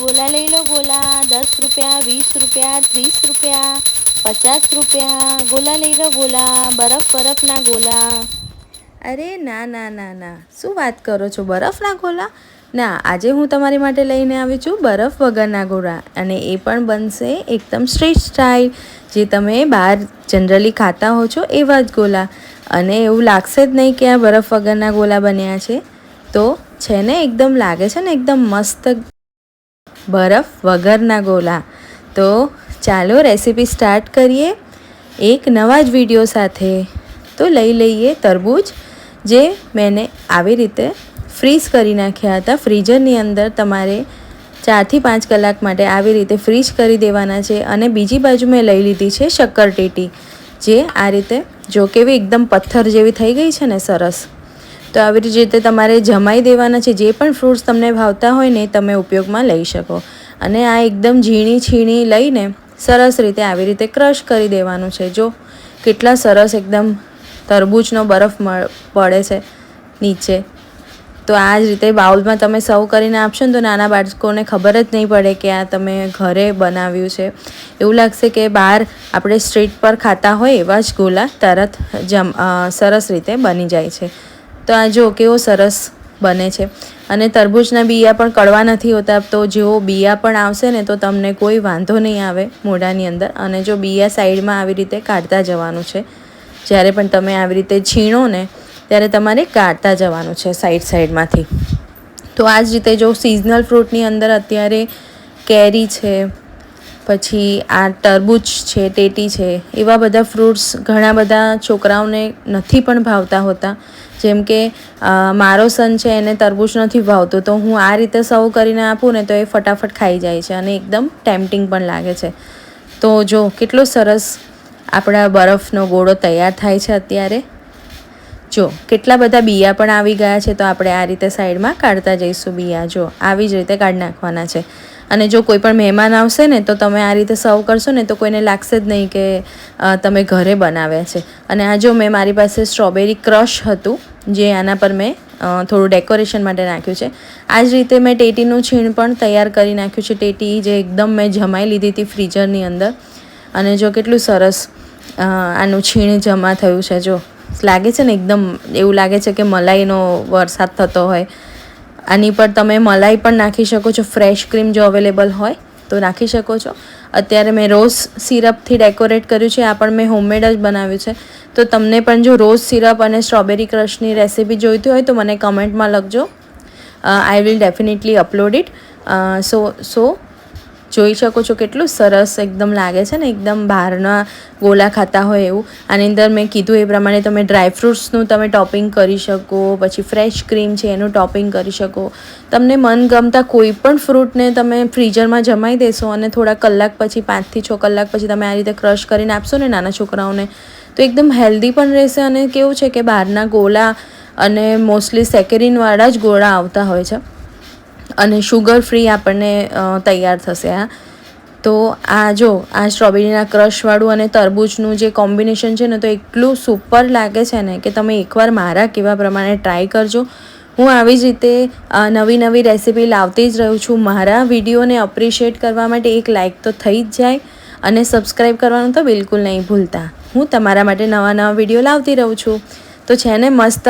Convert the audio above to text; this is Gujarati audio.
गोला लई लो गोला 10 रुपया 20 रुपया 30 रुपया 50 रुपया गोला लई लो गोला बरफना गोला। अरे ના ના ના ના, શું વાત કરો છો? બરફના ગોલા? ના, આજે હું તમારી માટે લઈને આવી છું બરફ વગરના ગોળા, અને એ પણ બનશે એકદમ સ્ટ્રીટ સ્ટાઇલ, જે તમે બહાર જનરલી ખાતા હો છો એવા જ ગોલા. અને એવું લાગશે જ નહીં કે આ બરફ વગરના ગોલા બન્યા છે. તો છે ને, એકદમ લાગે છે ને એકદમ મસ્ત બરફ વગરના ગોલા. તો ચાલો રેસીપી સ્ટાર્ટ કરીએ એક નવા જ વિડીયો સાથે. તો લઈ લઈએ તરબૂચ, જે મેં આવી રીતે ફ્રીઝ કરી નાખ્યા હતા. ફ્રીઝરની અંદર તમારે 4 થી 5 કલાક માટે આવી રીતે ફ્રીઝ કરી દેવાના છે. અને બીજી બાજુ મેં લઈ લીધી છે શક્કરટેટી, જે આ રીતે જો કેવી એકદમ પથ્થર જેવી થઈ ગઈ છે ને, સરસ. તો આવી રીતે તમારે જમાઈ દેવાના છે. જે પણ ફ્રૂટ્સ તમને ભાવતા હોય ને તમે ઉપયોગમાં લઈ શકો. અને આ એકદમ ઝીણી છીણી લઈને સરસ રીતે આવી રીતે ક્રશ કરી દેવાનું છે. જો કેટલા સરસ એકદમ તરબૂચનો બરફ પડે છે નીચે. તો આ જ રીતે બાઉલમાં તમે સર્વ કરીને આપશો ને તો નાના બાળકોને ખબર જ નહીં પડે કે આ તમે ઘરે બનાવ્યું છે. એવું લાગશે કે બહાર આપણે સ્ટ્રીટ પર ખાતા હોય એવા જ ગોલા તરત સરસ રીતે બની જાય છે. તો આ જો કેવો સરસ બને છે. અને તરબૂચના બિયા પણ કડવા નથી હોતા. તો જેવો બિયા પણ આવશે ને તો તમને કોઈ વાંધો નહીં આવે મોઢાની અંદર. અને જો બિયા સાઈડમાં આવી રીતે કાઢતા જવાનું છે. જ્યારે પણ તમે આવી રીતે છીણો ને ત્યારે તમારે કાઢતા જવાનું છે સાઈડમાંથી. તો આ જ રીતે જો સિઝનલ ફ્રૂટની અંદર અત્યારે કેરી છે, પછી આ તરબૂચ છે, ટેટી છે, એવા બધા ફ્રૂટ્સ ઘણા બધા છોકરાઓને નથી પણ ભાવતા હોતા. જેમ કે મારો સન છે, એને તરબૂચ નથી ભાવતું, તો હું આ રીતે સર્વ કરીને આપું ને તો એ ફટાફટ ખાઈ જાય છે અને એકદમ ટેમ્પટિંગ પણ લાગે છે. તો જો કેટલો સરસ આપણા બરફનો ગોળો તૈયાર થાય છે અત્યારે. જો કેટલા બધા બિયા પણ આવી ગયા છે. તો આપણે આ રીતે સાઈડમાં કાઢતા જઈશું બિયા. જો આવી જ રીતે કાઢી નાખવાના છે. અને જો કોઈ પણ મહેમાન આવશે ને તો તમે આ રીતે સર્વ કરશો ને તો કોઈને લાગશે જ નહીં કે તમે ઘરે બનાવ્યા છે. અને આ જો મેં મારી પાસે સ્ટ્રોબેરી ક્રશ હતું, જે આના પર મેં થોડું ડેકોરેશન માટે નાખ્યું છે. આ જ રીતે મેં ટેટીનું છીણ પણ તૈયાર કરી નાખ્યું છે. ટેટી જે એકદમ મેં જમાઈ લીધી હતી ફ્રીઝરની અંદર. અને જો કેટલું સરસ આનું છીણ જમા થયું છે. જો લાગે છે ને એકદમ એવું લાગે છે કે મલાઈનો વરસાદ થતો હોય. આની પર તમે મલાઈ પણ નાખી શકો છો. ફ્રેશ ક્રીમ જો અવેલેબલ હોય તો નાખી શકો છો. અત્યારે મેં રોઝ સિરપથી ડેકોરેટ કર્યું છે. આ પણ મેં હોમમેડ જ બનાવ્યું છે. તો તમને પણ જો રોઝ સિરપ અને સ્ટ્રોબેરી ક્રશની રેસીપી જોઈતી હોય તો મને કમેન્ટમાં લખજો. I will definitely upload it. So જોઈ શકો છો કેટલું સરસ એકદમ લાગે છે ને, એકદમ બહારના ગોલા ખાતા હોય એવું. આની અંદર મેં કીધું એ પ્રમાણે તમે ડ્રાયફ્રૂટ્સનું તમે ટોપિંગ કરી શકો, પછી ફ્રેશ ક્રીમ છે એનું ટોપિંગ કરી શકો. તમને મનગમતા કોઈ પણ ફ્રૂટને તમે ફ્રીઝરમાં જમાઈ દેશો અને થોડા કલાક પછી 5 થી 6 કલાક પછી તમે આ રીતે ક્રશ કરીને આપશો ને નાના છોકરાઓને, તો એકદમ હેલ્ધી પણ રહેશે. અને કેવું છે કે બહારના ગોલા અને મોસ્ટલી સેકેરિનવાળા જ ગોળા આવતા હોય છે, અને શુગર ફ્રી આપણને તૈયાર થશે આ. તો આ જો આ સ્ટ્રોબેરીના ક્રશવાળું અને તરબૂચનું જે કોમ્બિનેશન છે ને, તો એટલું સુપર લાગે છે ને કે તમે એકવાર મારા કહેવા પ્રમાણે ટ્રાય કરજો. હું આવી જ રીતે નવી નવી રેસીપી લાવતી જ રહું છું. મારા વિડીયોને અપ્રિશિએટ કરવા માટે એક લાઇક તો થઈ જ જાય, અને સબસ્ક્રાઈબ કરવાનું તો બિલકુલ નહીં ભૂલતા. હું તમારા માટે નવા વિડીયો લાવતી રહું છું. તો છે ને મસ્ત